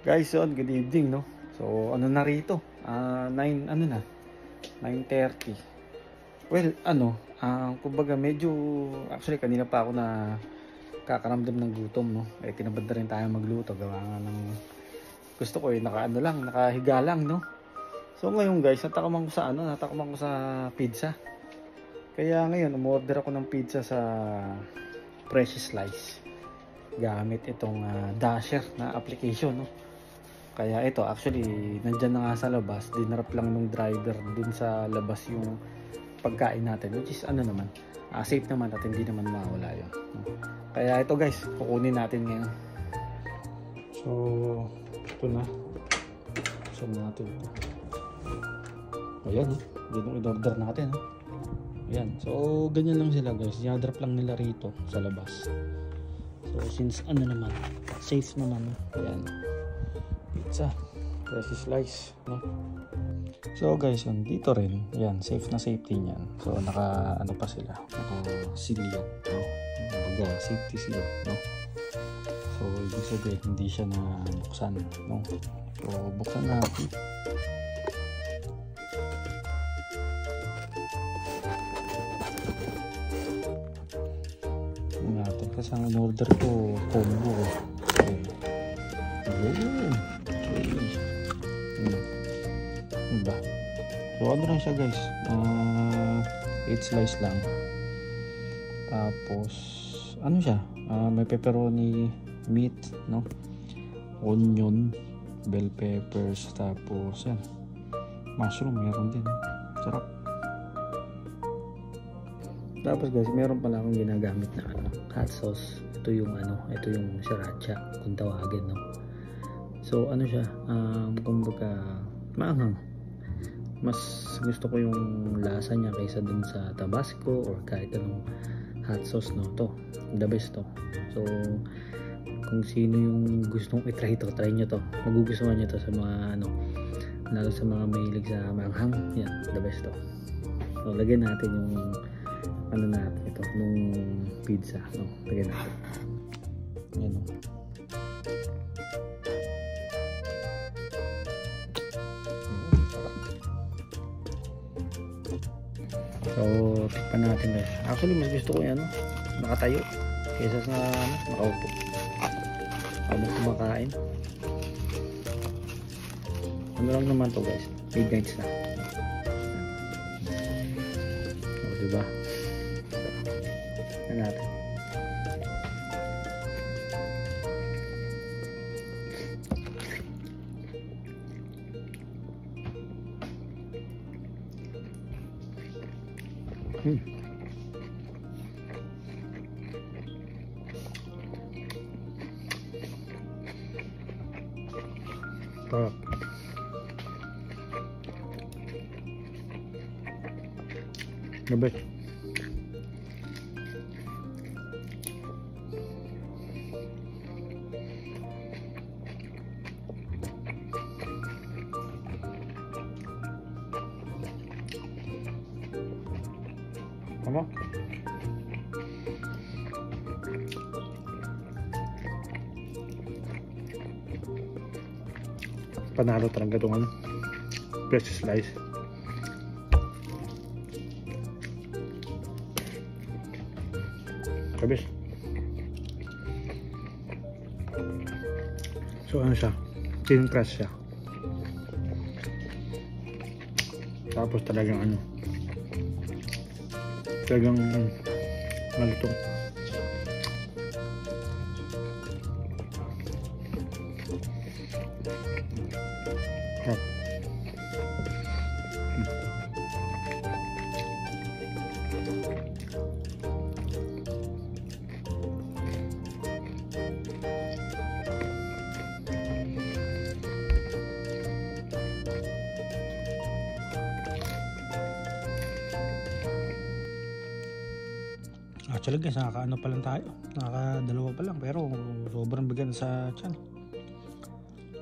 Guys, yun, good evening, no? So, ano na rito? 9:30. Well, kumbaga medyo, actually kanina pa ako na kakaramdam ng gutom, no? Tinabad na rin tayo magluto, gawa nga ng gusto ko nakahiga lang, no? So, ngayon guys, natakamang ko sa pizza. Kaya ngayon, umorder ako ng pizza sa Precious Slice gamit itong Dasher na application, no? Kaya ito, actually, nandyan na nga sa labas. Dinarap lang nung driver dun sa labas yung pagkain natin. Which is, safe naman at hindi naman mawala yun. Kaya ito guys, kukunin natin ngayon. So, ito na. Saan natin ito? Ayan, yun yung in-order natin. Ayan. So, ganyan lang sila guys. Dinadrop lang nila rito sa labas. So, since safe naman. Ayan. Pizza, Precious Slice, no? So guys, dito rin, yan, safe na safety niyan. So naka sila, naka-seal yan, no? Kumbaga, safety seal, no? So ibig sabihin, hindi siya na buksan, no? So buksan natin. Kasi ang order ko combo. Diba? So ano lang siya guys, 8 slice lang, tapos may pepperoni, meat, no, onion, bell peppers, tapos yan, mushroom meron din, sarap. Tapos guys, meron pala akong ginagamit na hot sauce. Ito yung sriracha kung tawagin, no. So siya, kumbaga maanghang. Mas gusto ko yung lasa niya kaysa dun sa Tabasco or kahit anong hot sauce, no. To, the best to. So kung sino yung gustong i-try to, try nyo to. Magugustuhan nyo to sa mga lalo sa mga mahilig sa maanghang. Yan, the best to. So lagyan natin yung natin ito, nung pizza, no. Lagyan natin. Yan, no. So, tikpan natin guys. Actually, mas gusto ko yan, nakatayo kaysa sa nakaupo habang kumakain. Lang naman to guys, midnight na. O, diba? So, natin. Sarap. Nabit. Tama? Panalo talaga itong Precious Slice. Kabis. So siya? Thin crust siya. Tapos talagang malutong. Actually guys, nakaka-ano pa lang tayo, nakaka-2 pa lang, pero sobrang bigat sa tiyan.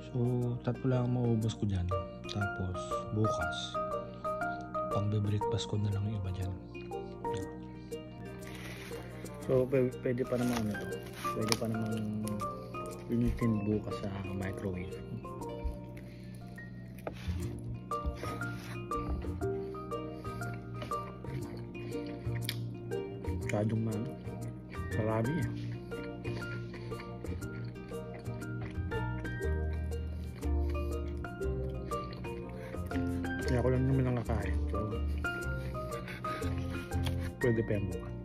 So 3 lang maubos ko dyan. Tapos bukas pang be-breakfast ko na lang yung iba dyan. So pwede pa naman pwede pa naman Pinitin bukas sa microwave. Masyadong marami eh. Kaya ako lang naman nakakain. So, pwede pa yan bukas.